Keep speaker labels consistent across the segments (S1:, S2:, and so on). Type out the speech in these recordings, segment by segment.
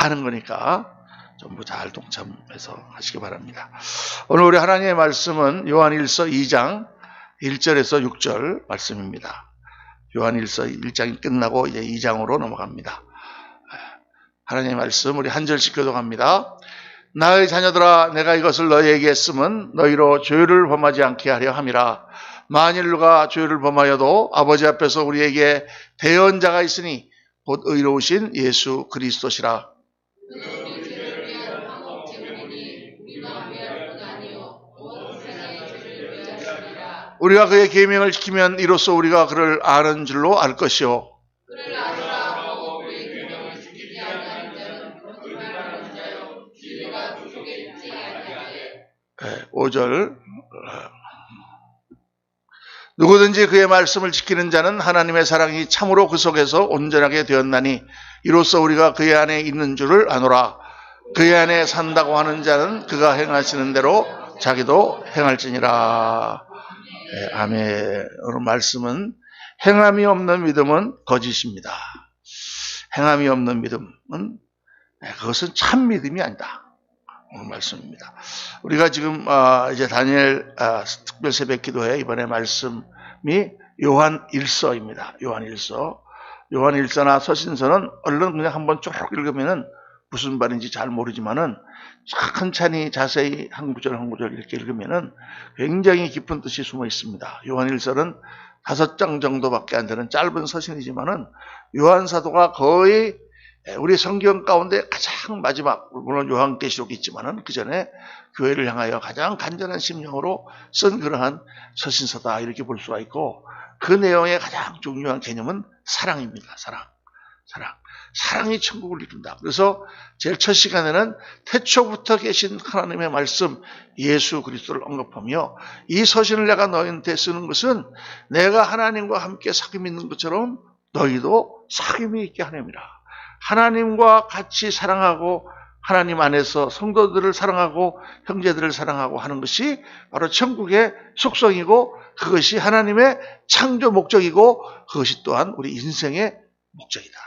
S1: 하는 거니까 전부 잘 동참해서 하시기 바랍니다. 오늘 우리 하나님의 말씀은 요한일서 2장 1절에서 6절 말씀입니다. 요한일서 1장이 끝나고 이제 2장으로 넘어갑니다. 하나님의 말씀 우리 한 절씩 교독합니다. 나의 자녀들아, 내가 이것을 너희에게 했음은 너희로 죄를 범하지 않게 하려 함이라. 만일 누가 죄를 범하여도 아버지 앞에서 우리에게 대언자가 있으니 곧 의로우신 예수 그리스도시라. 우리가 그의 계명을 지키면 이로써 우리가 그를 아는 줄로 알 것이요. 5절 누구든지 그의 말씀을 지키는 자는 하나님의 사랑이 참으로 그 속에서 온전하게 되었나니 이로써 우리가 그의 안에 있는 줄을 아노라. 그의 안에 산다고 하는 자는 그가 행하시는 대로 자기도 행할지니라. 아멘. 오늘 말씀은 행함이 없는 믿음은 거짓입니다. 행함이 없는 믿음은 그것은 참 믿음이 아니다. 오늘 말씀입니다. 우리가 지금 이제 다니엘 특별 새벽 기도회 이번에 말씀이 요한일서입니다. 요한일서나 서신서는 얼른 그냥 한번 쭉 읽으면은 무슨 말인지 잘 모르지만은 천천히 자세히 한 구절 한 구절 이렇게 읽으면은 굉장히 깊은 뜻이 숨어 있습니다. 요한일서는 5장 정도밖에 안 되는 짧은 서신이지만은 요한 사도가 거의 우리 성경 가운데 가장 마지막, 물론 요한계시록이 있지만은 그 전에 교회를 향하여 가장 간절한 심령으로 쓴 그러한 서신서다 이렇게 볼 수가 있고, 그 내용의 가장 중요한 개념은 사랑입니다. 사랑이 천국을 이룬다. 그래서 제일 첫 시간에는 태초부터 계신 하나님의 말씀 예수 그리스도를 언급하며, 이 서신을 내가 너희한테 쓰는 것은 내가 하나님과 함께 사귐이 있는 것처럼 너희도 사귐이 있게 하렵니다. 하나님과 같이 사랑하고 하나님 안에서 성도들을 사랑하고 형제들을 사랑하고 하는 것이 바로 천국의 속성이고, 그것이 하나님의 창조 목적이고, 그것이 또한 우리 인생의 목적이다.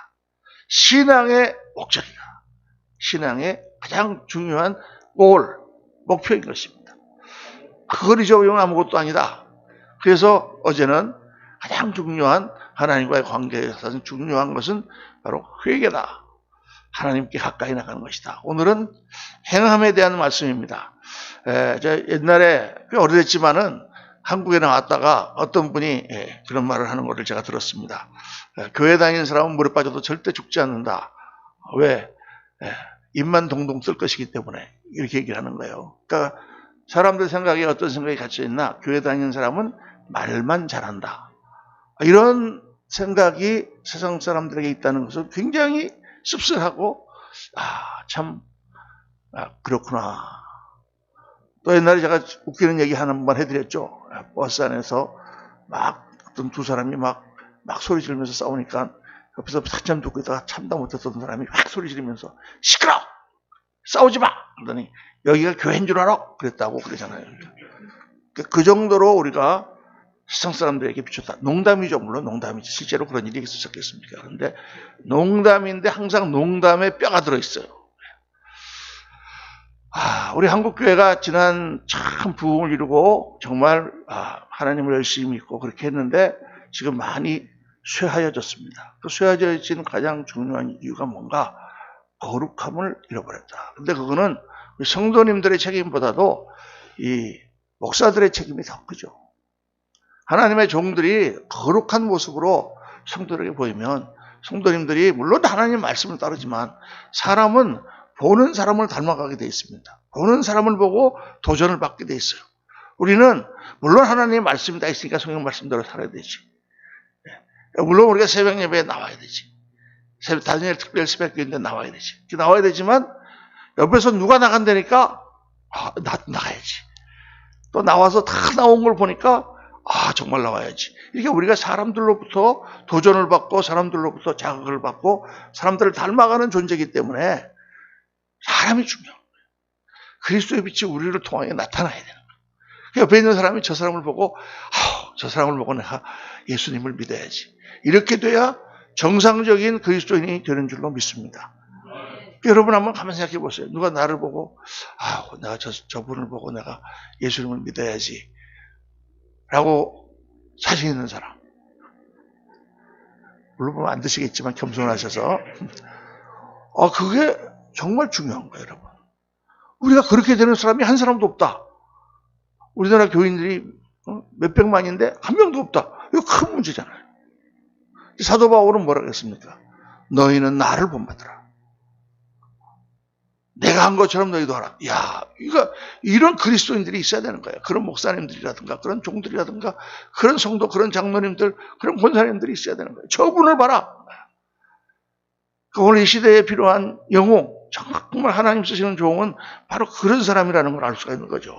S1: 신앙의 목적이다. 신앙의 가장 중요한 목표인 것입니다. 그걸 잊어버리면 아무것도 아니다. 그래서 어제는 가장 중요한 하나님과의 관계에서 중요한 것은 바로 회개다. 하나님께 가까이 나가는 것이다. 오늘은 행함에 대한 말씀입니다. 옛날에 꽤 오래됐지만은 한국에 나왔다가 어떤 분이 그런 말을 하는 것을 제가 들었습니다. 교회 다니는 사람은 물에 빠져도 절대 죽지 않는다. 왜? 입만 동동 쓸 것이기 때문에 이렇게 얘기를 하는 거예요. 그러니까 사람들 생각에 어떤 생각이 갇혀 있나? 교회 다니는 사람은 말만 잘한다. 이런 생각이 세상 사람들에게 있다는 것은 굉장히 씁쓸하고 그렇구나. 또 옛날에 제가 웃기는 얘기 하나만 해드렸죠. 버스 안에서 어떤 두 사람이 막 소리 지르면서 싸우니까 옆에서 한참 듣고 있다가 참다 못했던 사람이 확 소리 지르면서 시끄러워! 싸우지 마! 그러더니 여기가 교회인 줄 알아? 그랬다고 그러잖아요. 그 정도로 우리가 세상 사람들에게 비쳤다. 농담이죠. 물론 농담이지. 실제로 그런 일이 있었겠습니까? 그런데 농담인데 항상 농담에 뼈가 들어있어요. 우리 한국교회가 지난 참 부흥을 이루고 정말 하나님을 열심히 믿고 그렇게 했는데 지금 많이 쇠하여졌습니다. 그 쇠하여진 가장 중요한 이유가 뭔가? 거룩함을 잃어버렸다. 근데 그거는 성도님들의 책임보다도 이 목사들의 책임이 더 크죠. 하나님의 종들이 거룩한 모습으로 성도들에게 보이면 성도님들이 물론 하나님 말씀을 따르지만 사람은 보는 사람을 닮아가게 되어 있습니다. 보는 사람을 보고 도전을 받게 되어 있어요. 우리는 물론 하나님의 말씀이 다 있으니까 성경 말씀대로 살아야 되지. 물론 우리가 새벽 예배에 나와야 되지. 다니엘 특별 새벽 기도인데 나와야 되지. 나와야 되지만 옆에서 누가 나간다니까 나가야지. 또 나와서 다 나온 걸 보니까 정말 나와야지. 이렇게 우리가 사람들로부터 도전을 받고 사람들로부터 자극을 받고 사람들을 닮아가는 존재이기 때문에 사람이 중요한 거예요. 그리스도의 빛이 우리를 통하여 나타나야 되는 거예요. 옆에 있는 사람이 저 사람을 보고 저 사람을 보고 내가 예수님을 믿어야지. 이렇게 돼야 정상적인 그리스도인이 되는 줄로 믿습니다. 여러분 한번 가만 생각해 보세요. 누가 나를 보고, 내가 저분을 보고 내가 예수님을 믿어야지. 라고 자신 있는 사람. 물론 안 드시겠지만 겸손하셔서. 그게 정말 중요한 거예요, 여러분. 우리가 그렇게 되는 사람이 한 사람도 없다. 우리나라 교인들이 몇백만인데 한 명도 없다. 이거 큰 문제잖아요. 사도 바울은 뭐라 그랬습니까? 너희는 나를 본받으라. 내가 한 것처럼 너희도 하라. 이런 그리스도인들이 있어야 되는 거예요. 그런 목사님들이라든가, 그런 종들이라든가, 그런 성도, 그런 장로님들, 그런 권사님들이 있어야 되는 거예요. 저분을 봐라. 오늘 이 시대에 필요한 영웅, 정말 하나님 쓰시는 종은 바로 그런 사람이라는 걸 알 수가 있는 거죠.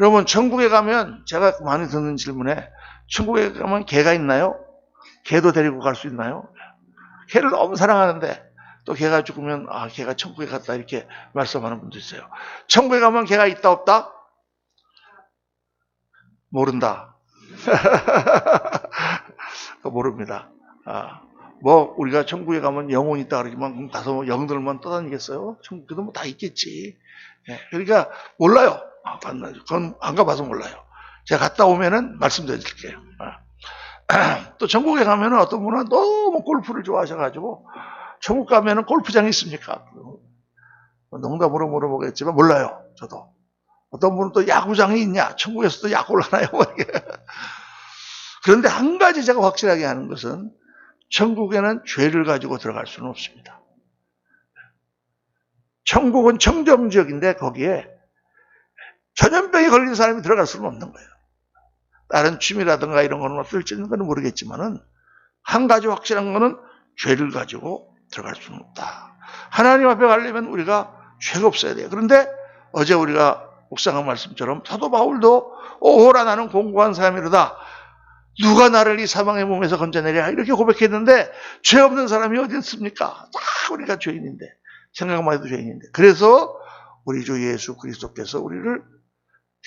S1: 여러분, 천국에 가면, 제가 많이 듣는 질문에, 천국에 가면 개가 있나요? 개도 데리고 갈 수 있나요? 개를 너무 사랑하는데, 또 개가 죽으면, 개가 천국에 갔다, 이렇게 말씀하는 분도 있어요. 천국에 가면 개가 있다, 없다? 모른다. 모릅니다. 우리가 천국에 가면 영혼이 있다 그러지만, 가서 영들만 떠다니겠어요? 천국에도 다 있겠지. 그러니까, 몰라요. 그건 안 가봐서 몰라요. 제가 갔다 오면은 말씀드릴게요. 또 천국에 가면은 어떤 분은 너무 골프를 좋아하셔가지고, 천국 가면은 골프장이 있습니까? 농담으로 물어보겠지만 몰라요. 저도. 어떤 분은 또 야구장이 있냐? 천국에서도 야구를 하나요? 그런데 한 가지 제가 확실하게 하는 것은 천국에는 죄를 가지고 들어갈 수는 없습니다. 천국은 청정지역인데 거기에 전염병이 걸린 사람이 들어갈 수는 없는 거예요. 다른 취미라든가 이런 거는 없을지는 모르겠지만은 한 가지 확실한 거는 죄를 가지고 들어갈 수는 없다. 하나님 앞에 가려면 우리가 죄가 없어야 돼요. 그런데 어제 우리가 묵상한 말씀처럼 사도 바울도 오호라 나는 공고한 사람이로다. 누가 나를 이 사망의 몸에서 건져내랴 이렇게 고백했는데 죄 없는 사람이 어디 있습니까? 다 우리가 죄인인데 생각만 해도 죄인인데 그래서 우리 주 예수 그리스도께서 우리를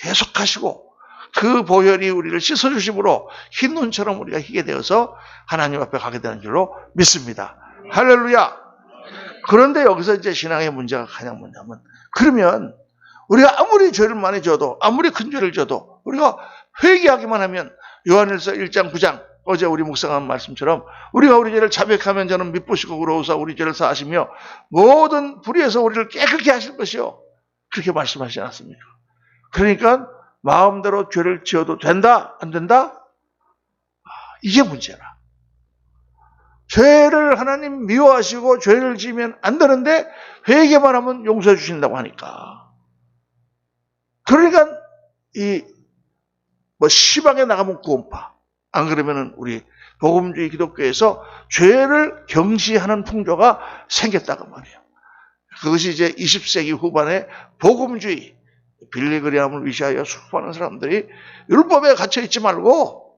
S1: 대속하시고 그 보혈이 우리를 씻어주심으로 흰 눈처럼 우리가 희게 되어서 하나님 앞에 가게 되는 줄로 믿습니다. 할렐루야. 그런데 여기서 이제 신앙의 문제가 가장 뭐냐면 그러면 우리가 아무리 죄를 많이 져도 아무리 큰 죄를 져도 우리가 회개하기만 하면 요한일서 1장 9장 어제 우리 묵상한 말씀처럼 우리가 우리 죄를 자백하면 저는 미쁘시고 그러우사 우리 죄를 사하시며 모든 불의에서 우리를 깨끗게 하실 것이요. 그렇게 말씀하시지 않았습니까? 그러니까 마음대로 죄를 지어도 된다? 안 된다? 이게 문제라. 죄를 하나님 미워하시고 죄를 지으면 안 되는데 회개만 하면 용서해 주신다고 하니까. 그러니까 시방에 나가면 구원파. 안 그러면은 우리 복음주의 기독교에서 죄를 경시하는 풍조가 생겼다고 말이에요. 그것이 이제 20세기 후반에 복음주의, 빌리그리암을 위시하여 수많은 사람들이 율법에 갇혀 있지 말고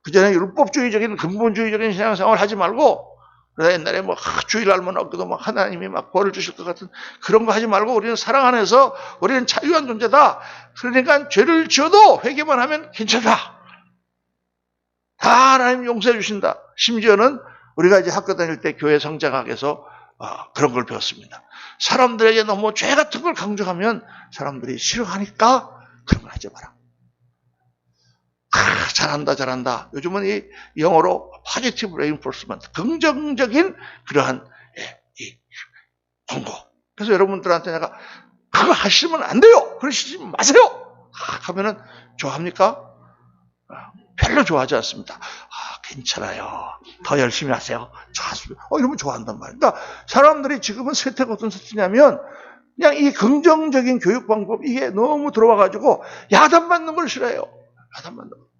S1: 그 전에 율법주의적인 근본주의적인 신앙생활을 하지 말고 옛날에 주일날만 얻고도 하나님이 벌을 주실 것 같은 그런 거 하지 말고 우리는 사랑 안에서 우리는 자유한 존재다. 그러니까 죄를 지어도 회개만 하면 괜찮다. 다 하나님 용서해 주신다. 심지어는 우리가 이제 학교 다닐 때 교회 성장학에서 그런 걸 배웠습니다. 사람들에게 너무 죄 같은 걸 강조하면 사람들이 싫어하니까 그런 걸 하지 마라. 잘한다. 요즘은 이 영어로 positive reinforcement, 긍정적인 그러한 권고. 그래서 여러분들한테 내가 그거 하시면 안 돼요. 그러시지 마세요. 하면은 좋아합니까? 별로 좋아하지 않습니다. 괜찮아요. 더 열심히 하세요. 이러면 좋아한단 말이에요. 그러니까 사람들이 지금은 세태가 어떤 세태냐면 그냥 이 긍정적인 교육 방법 이게 너무 들어와가지고 야단맞는 걸 싫어해요. 야단맞는 거.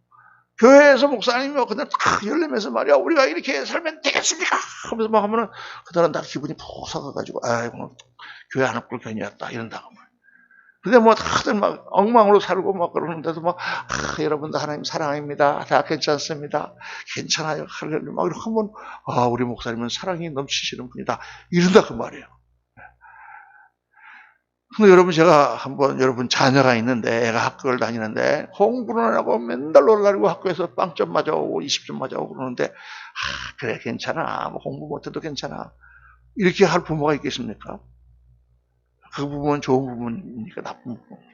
S1: 교회에서 목사님이 그냥 딱 열리면서 말이야 우리가 이렇게 살면 되겠습니까? 하면서 막 하면은 그들은 다 기분이 푹 썩어가지고 교회 안 왔고 괜히 왔다 이런다고 말이야. 근데 다들 막 엉망으로 살고 막 그러는데도 여러분들 하나님 사랑합니다. 다 괜찮습니다. 괜찮아요. 할렐루야. 막 이렇게 하면 우리 목사님은 사랑이 넘치시는 분이다. 이런다 그 말이에요. 근데 여러분 제가 한번 여러분 자녀가 있는데 애가 학교를 다니는데 공부는 안 하고 맨날 놀라고 학교에서 빵점 맞아오고 20점 맞아오고 그러는데 그래 괜찮아. 공부 못해도 괜찮아. 이렇게 할 부모가 있겠습니까? 그 부모는 좋은 부모입니까? 나쁜 부모입니까?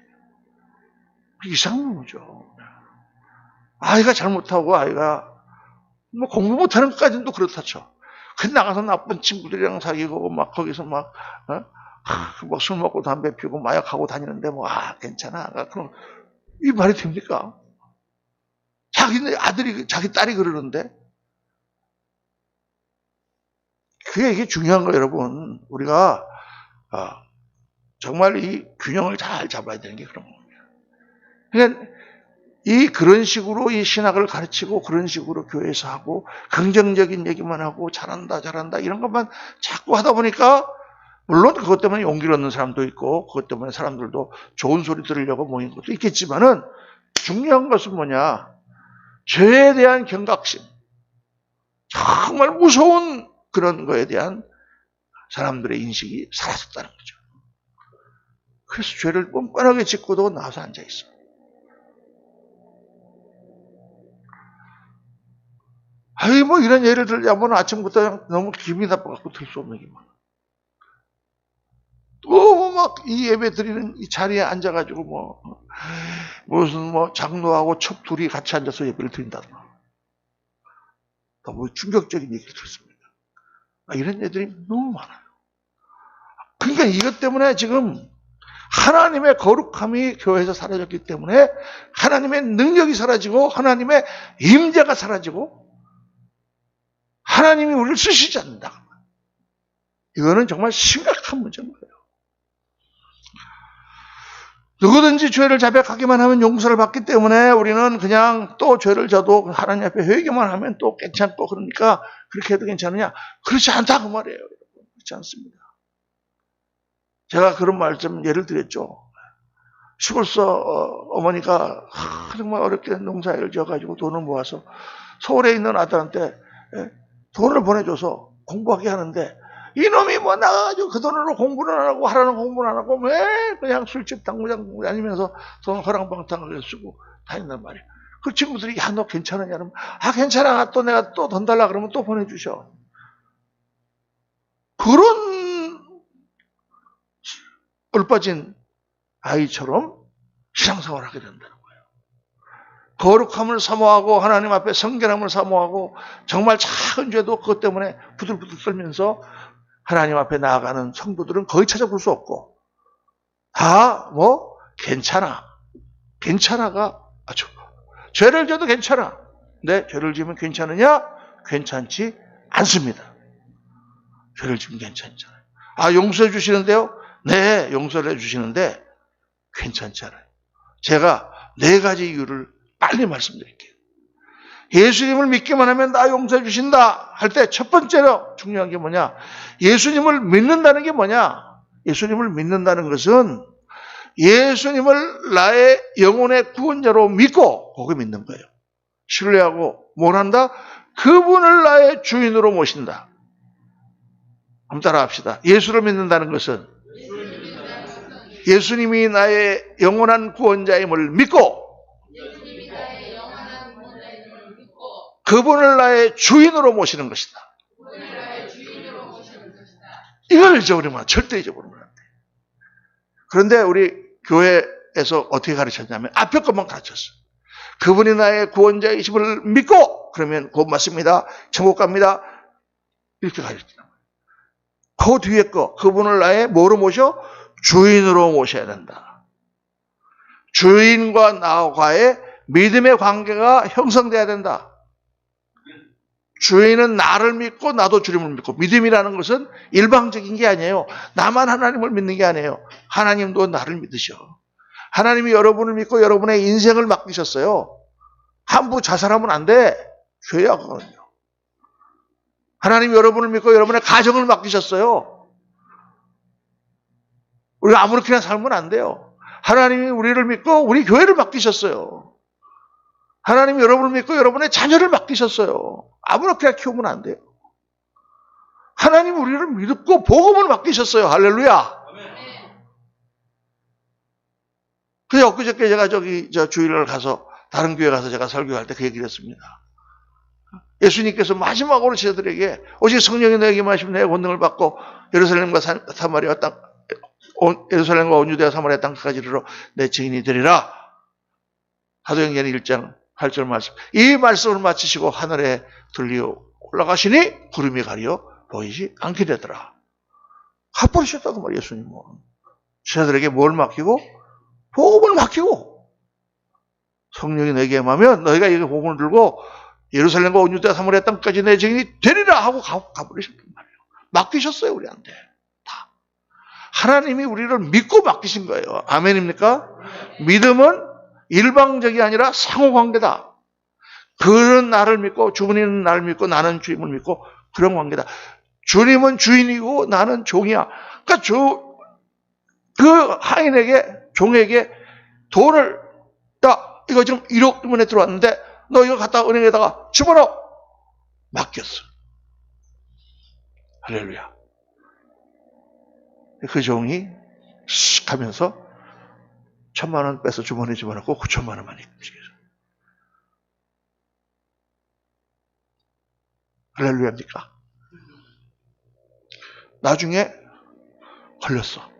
S1: 이상한 부모죠. 아이가 잘못하고 아이가 뭐 공부 못하는 것까지는 또 그렇다 쳐. 그 나가서 나쁜 친구들이랑 사귀고 막 거기서 막 술 먹고 담배 피우고 마약하고 다니는데 뭐 괜찮아. 그럼 이 말이 됩니까? 자기 아들이 자기 딸이 그러는데 이게 중요한 거예요, 여러분. 우리가 정말 이 균형을 잘 잡아야 되는 게 그런 겁니다. 그러니까 그런 식으로 이 신학을 가르치고 그런 식으로 교회에서 하고 긍정적인 얘기만 하고 잘한다 이런 것만 자꾸 하다 보니까 물론 그것 때문에 용기를 얻는 사람도 있고 그것 때문에 사람들도 좋은 소리 들으려고 모인 것도 있겠지만은 중요한 것은 뭐냐? 죄에 대한 경각심. 정말 무서운 그런 거에 대한 사람들의 인식이 사라졌다는 거죠. 그래서 죄를 뻔뻔하게 짓고도 나와서 앉아있어. 뭐 이런 예를 들자면 아침부터 너무 기분이 나빠갖고 들 수 없는 기분. 또 막 이 예배 드리는 이 자리에 앉아가지고 무슨 장로하고 첩 둘이 같이 앉아서 예배를 드린다든가. 너무 충격적인 얘기를 들었습니다. 이런 애들이 너무 많아요. 그러니까 이것 때문에 지금 하나님의 거룩함이 교회에서 사라졌기 때문에 하나님의 능력이 사라지고 하나님의 임재가 사라지고 하나님이 우리를 쓰시지 않는다. 이거는 정말 심각한 문제인 거예요. 누구든지 죄를 자백하기만 하면 용서를 받기 때문에 우리는 그냥 또 죄를 져도 하나님 앞에 회개만 하면 또 괜찮고 그러니까 그렇게 해도 괜찮으냐? 그렇지 않다 그 말이에요. 그렇지 않습니다. 제가 그런 말 좀 예를 드렸죠. 시골서 어머니가 정말 어렵게 농사일을 지어가지고 돈을 모아서 서울에 있는 아들한테 돈을 보내줘서 공부하게 하는데 이놈이 나가가지고 그 돈으로 공부를 안 하고 하라는 공부를 안 하고 왜 그냥 술집 당구장 다니면서 돈 허랑방탕을 쓰고 다닌단 말이에요. 그 친구들이 너 괜찮으냐 그러면 괜찮아. 또 내가 또 돈 달라 그러면 또 보내주셔. 그런 꿀빠진 아이처럼 신앙생활을 하게 된다는 거예요. 거룩함을 사모하고 하나님 앞에 성결함을 사모하고 정말 작은 죄도 그것 때문에 부들부들 떨면서 하나님 앞에 나아가는 성도들은 거의 찾아볼 수 없고 다 괜찮아가 아주 죄를 져도 괜찮아. 근데 죄를 지으면 괜찮으냐? 괜찮지 않습니다. 죄를 지으면 괜찮잖아요. 용서해 주시는데요? 네, 용서를 해 주시는데 괜찮지 않아요. 제가 4가지 이유를 빨리 말씀드릴게요. 예수님을 믿기만 하면 나 용서해 주신다 할 때 첫 번째로 중요한 게 뭐냐? 예수님을 믿는다는 게 뭐냐? 예수님을 믿는다는 것은 예수님을 나의 영혼의 구원자로 믿고 거기 믿는 거예요. 신뢰하고 뭘 한다? 그분을 나의 주인으로 모신다. 한번 따라 합시다. 예수를 믿는다는 것은 예수님이 나의 영원한 구원자임을 믿고 그분을 나의 주인으로 모시는 것이다. 이걸 잊어버리면 절대 잊어버리면 안 돼. 그런데 우리 교회에서 어떻게 가르쳤냐면 앞에 것만 가르쳤어. 그분이 나의 구원자이심을 믿고 그러면 곧 맞습니다. 천국 갑니다. 이렇게 가르쳤단 말이에요. 그 뒤에 거 그분을 나의 뭐로 모셔? 주인으로 모셔야 된다. 주인과 나와의 믿음의 관계가 형성돼야 된다. 주인은 나를 믿고 나도 주님을 믿고 믿음이라는 것은 일방적인 게 아니에요. 나만 하나님을 믿는 게 아니에요. 하나님도 나를 믿으셔. 하나님이 여러분을 믿고 여러분의 인생을 맡기셨어요. 함부 자살하면 안 돼. 죄야 그거는요. 하나님이 여러분을 믿고 여러분의 가정을 맡기셨어요. 우리가 아무렇게나 살면 안 돼요. 하나님이 우리를 믿고 우리 교회를 맡기셨어요. 하나님이 여러분을 믿고 여러분의 자녀를 맡기셨어요. 아무렇게나 키우면 안 돼요. 하나님이 우리를 믿고 복음을 맡기셨어요. 할렐루야. 그래서 엊그저께 제가 주일날 가서 다른 교회 가서 제가 설교할 때 그 얘기를 했습니다. 예수님께서 마지막으로 제자들에게 오직 성령이 너에게 마시면 내가 권능을 받고 예루살렘과 사마리아 땅, 예루살렘과 온 유대와 사마리아 땅까지 이르러 내 증인이 되리라. 사도행전 1장 8절 말씀. 이 말씀을 마치시고 하늘에 들려 올라가시니 구름이 가려 보이지 않게 되더라. 가버리셨다고 말이에요. 예수님은. 제자들에게 뭘 맡기고? 복음을 맡기고. 성령이 너에게 임하면 너희가 이 복음을 들고 예루살렘과 온 유대와 사마리아 땅까지 내 증인이 되리라 하고 가버리셨단 말이에요. 맡기셨어요, 우리한테. 다. 하나님이 우리를 믿고 맡기신 거예요. 아멘입니까? 믿음은 일방적이 아니라 상호관계다. 그는 나를 믿고 주님은 나를 믿고 나는 주님을 믿고 그런 관계다. 주님은 주인이고 나는 종이야. 그러니까 그 하인에게 종에게 돈을 이거 지금 1억 주문에 들어왔는데 너 이거 갖다 은행에다가 집어넣어. 맡겼어. 할렐루야. 그 종이 씩 하면서 1,000만 원 빼서 주머니에 집어넣고 9천만 원만 입히겠어. 할렐루야입니까? 나중에 걸렸어.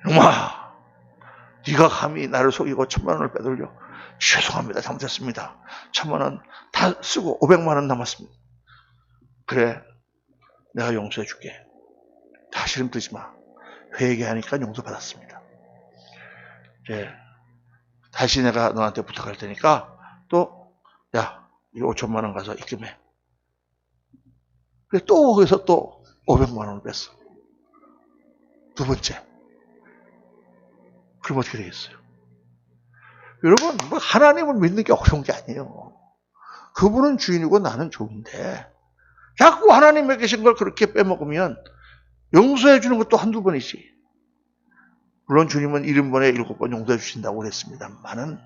S1: 이놈아, 네가 감히 나를 속이고 1,000만 원을 빼돌려. 죄송합니다. 잘못했습니다. 1,000만 원 다 쓰고 500만 원 남았습니다. 그래, 내가 용서해 줄게. 다시는 그러지 마. 회개하니까 용서받았습니다. 이제 다시 내가 너한테 부탁할 테니까 야, 이거 5천만 원 가서 입금해. 그래, 또 거기서 또 500만 원을 뺐어. 두 번째. 그럼 어떻게 되겠어요? 여러분, 하나님을 믿는 게 어려운 게 아니에요. 그분은 주인이고 나는 종인데 자꾸 하나님에 계신 걸 그렇게 빼먹으면 용서해 주는 것도 한두 번이지. 물론 주님은 70번에 7번 용서해 주신다고 그랬습니다만은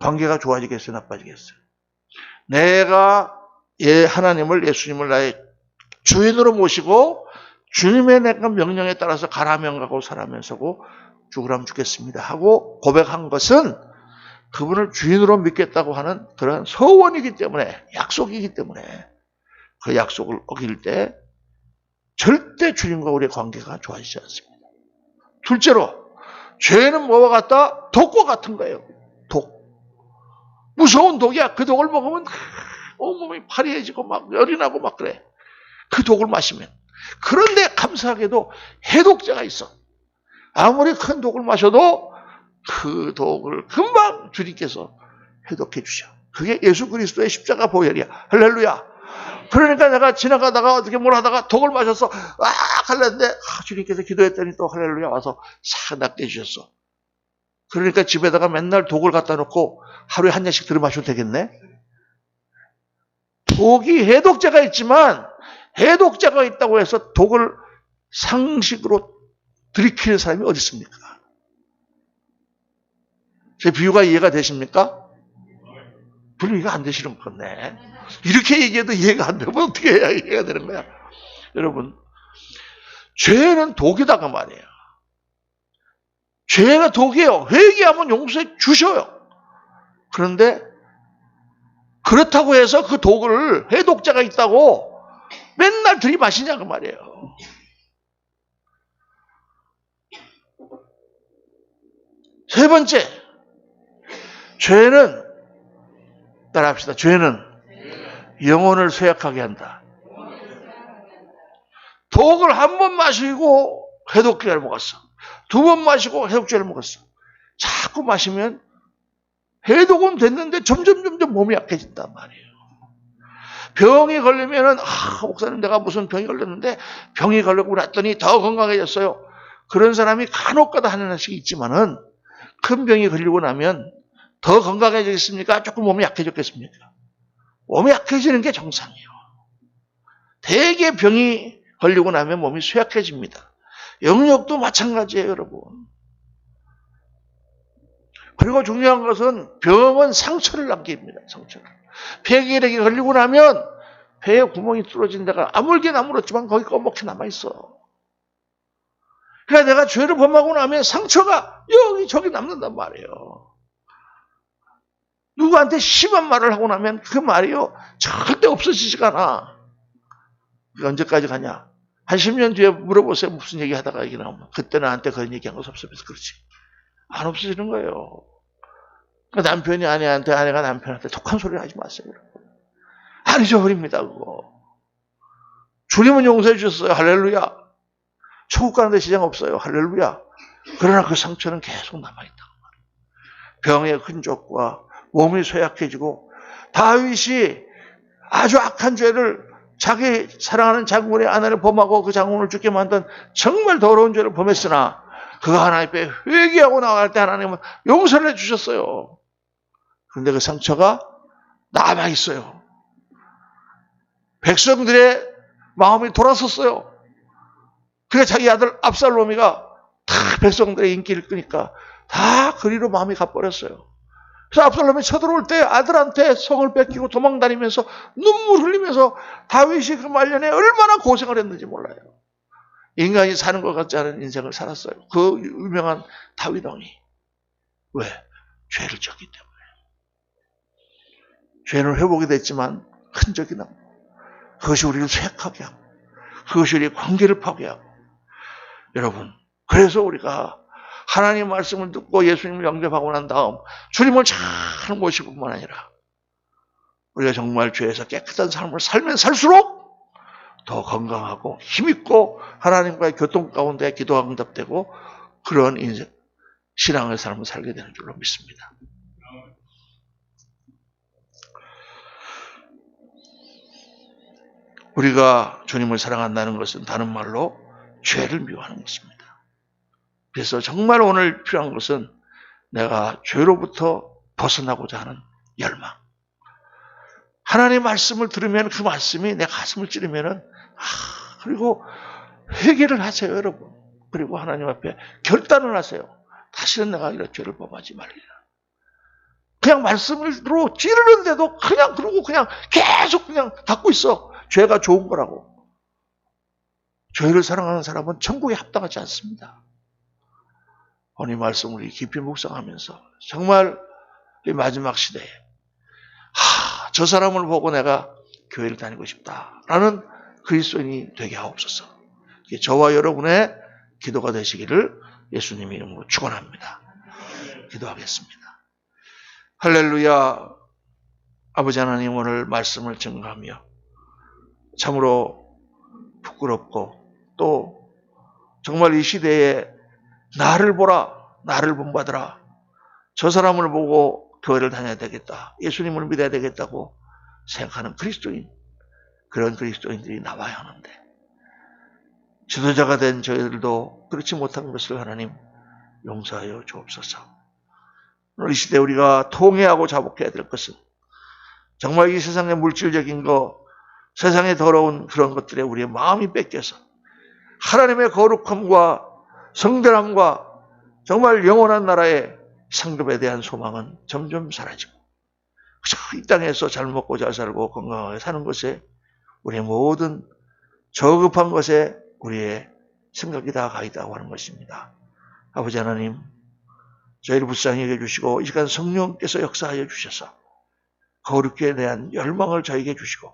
S1: 관계가 좋아지겠어요? 나빠지겠어요? 내가 하나님을, 예수님을 나의 주인으로 모시고 주님의 내가 명령에 따라서 가라면 가고 서라면 서고 죽으라면 죽겠습니다 하고 고백한 것은 그분을 주인으로 믿겠다고 하는 그런 서원이기 때문에, 약속이기 때문에 그 약속을 어길 때 절대 주님과 우리의 관계가 좋아지지 않습니다. 둘째로, 죄는 뭐와 같다? 독과 같은 거예요. 독. 무서운 독이야. 그 독을 먹으면 온몸이 파리해지고 막 열이 나고 막 그래. 그 독을 마시면. 그런데 감사하게도 해독제가 있어. 아무리 큰 독을 마셔도 그 독을 금방 주님께서 해독해 주셔. 그게 예수 그리스도의 십자가 보혈이야. 할렐루야. 그러니까 내가 지나가다가 어떻게 뭘 하다가 독을 마셔서 할랬는데 주님께서 기도했더니 또 할렐루야 와서 싹 낫게 해주셨어. 그러니까 집에다가 맨날 독을 갖다 놓고 하루에 한 잔씩 들어 마셔도 되겠네. 독이 해독제가 있지만 해독제가 있다고 해서 독을 상식으로 들이키는 사람이 어디 있습니까? 제 비유가 이해가 되십니까? 별로 이해가 안 되시는 건데. 이렇게 얘기해도 이해가 안 되면 어떻게 해야 이해가 되는 거야? 여러분, 죄는 독이다가 말이에요. 죄가 독이에요. 회개하면 용서해 주셔요. 그런데 그렇다고 해서 그 독을 해독제가 있다고 맨날 들이마시냐고 말이에요. 세 번째, 죄는 따라합시다. 죄는 영혼을 쇠약하게 한다. 독을 한 번 마시고 해독제를 먹었어. 두 번 마시고 해독제를 먹었어. 자꾸 마시면 해독은 됐는데 점점 몸이 약해진단 말이에요. 병이 걸리면은 목사님 내가 무슨 병이 걸렸는데 병이 걸리고 났더니 더 건강해졌어요. 그런 사람이 간혹가다 하나씩 있지만은 큰 병이 걸리고 나면 더 건강해지겠습니까? 조금 몸이 약해졌겠습니까? 몸이 약해지는 게 정상이에요. 대개 병이 걸리고 나면 몸이 쇠약해집니다. 영역도 마찬가지예요, 여러분. 그리고 중요한 것은 병은 상처를 남깁니다. 상처를. 폐기력이 걸리고 나면 폐에 구멍이 뚫어진 데가 아물긴 아물었지만 거기 꺼먹게 남아있어. 그러니까 내가 죄를 범하고 나면 상처가 여기 저기 남는단 말이에요. 누구한테 심한 말을 하고 나면 그 말이요 절대 없어지지가 않아. 언제까지 가냐? 한 10년 뒤에 물어보세요. 무슨 얘기 하다가 얘기 나오면 그때 나한테 그런 얘기한 거 없으면서 그렇지. 안 없어지는 거예요. 남편이 아내한테, 아내가 남편한테 독한 소리 하지 마세요. 안 잊어버립니다. 그거. 주님은 용서해 주셨어요. 할렐루야. 천국 가는 데 지장 없어요. 할렐루야. 그러나 그 상처는 계속 남아있다. 병의 흔적과 몸이 쇠약해지고 다윗이 아주 악한 죄를 자기 사랑하는 장군의 아내를 범하고 그 장군을 죽게 만든 정말 더러운 죄를 범했으나 그가 하나님 앞에 회개하고 나갈 때 하나님은 용서를 해주셨어요. 그런데 그 상처가 남아있어요. 백성들의 마음이 돌아섰어요. 그러니까 자기 아들 압살롬이가 다 백성들의 인기를 끄니까 다 그리로 마음이 가버렸어요. 그래서 압살롬이 쳐들어올 때 아들한테 성을 뺏기고 도망다니면서 눈물 흘리면서 다윗이 그 말년에 얼마나 고생을 했는지 몰라요. 인간이 사는 것 같지 않은 인생을 살았어요. 그 유명한 다윗 왕이. 왜? 죄를 졌기 때문에. 죄는 회복이 됐지만 흔적이 남고 그것이 우리를 쇠약하게 하고 그것이 우리의 관계를 파괴하고 여러분 그래서 우리가 하나님 말씀을 듣고 예수님을 영접하고 난 다음 주님을 잘 모실 뿐만 아니라 우리가 정말 죄에서 깨끗한 삶을 살면 살수록 더 건강하고 힘있고 하나님과의 교통 가운데 기도가 응답되고 그런 인생, 신앙의 삶을 살게 되는 줄로 믿습니다. 우리가 주님을 사랑한다는 것은 다른 말로 죄를 미워하는 것입니다. 그래서 정말 오늘 필요한 것은 내가 죄로부터 벗어나고자 하는 열망. 하나님의 말씀을 들으면 그 말씀이 내 가슴을 찌르면은 그리고 회개를 하세요, 여러분. 그리고 하나님 앞에 결단을 하세요. 다시는 내가 이런 죄를 범하지 말리라. 그냥 말씀으로 찌르는데도 그냥 그러고 그냥 계속 그냥 닫고 있어. 죄가 좋은 거라고. 죄를 사랑하는 사람은 천국에 합당하지 않습니다. 오늘 말씀을 깊이 묵상하면서 정말 이 마지막 시대에 저 사람을 보고 내가 교회를 다니고 싶다라는 그리스도인이 되게 하옵소서. 저와 여러분의 기도가 되시기를 예수님 이름으로 축원합니다. 기도하겠습니다. 할렐루야. 아버지 하나님 오늘 말씀을 증거하며 참으로 부끄럽고 또 정말 이 시대에 나를 보라, 나를 본받으라. 저 사람을 보고 교회를 다녀야 되겠다. 예수님을 믿어야 되겠다고 생각하는 그리스도인, 그런 그리스도인들이 나와야 하는데 지도자가 된 저희들도 그렇지 못한 것을 하나님 용서하여 주옵소서. 오늘 이 시대에 우리가 통회하고 자복해야 될 것은 정말 이 세상의 물질적인 것, 세상의 더러운 그런 것들에 우리의 마음이 뺏겨서 하나님의 거룩함과 성별함과 정말 영원한 나라의 상급에 대한 소망은 점점 사라지고 이 땅에서 잘 먹고 잘 살고 건강하게 사는 것에 우리의 모든 저급한 것에 우리의 생각이 다 가 있다고 하는 것입니다. 아버지 하나님 저희를 불쌍히 여겨주시고 이 시간 성령께서 역사하여 주셔서 거룩에 대한 열망을 저에게 주시고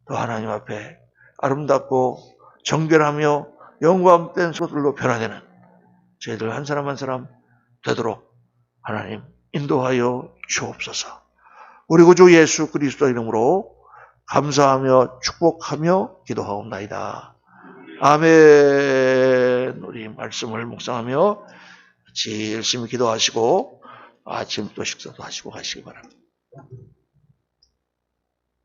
S1: 또 하나님 앞에 아름답고 정결하며 영광된 소들로 변화되는 저희들 한 사람 한 사람 되도록 하나님 인도하여 주옵소서. 우리 구주 예수 그리스도 이름으로 감사하며 축복하며 기도하옵나이다. 아멘. 우리 말씀을 묵상하며 같이 열심히 기도하시고 아침 또 식사도 하시고 가시기 바랍니다.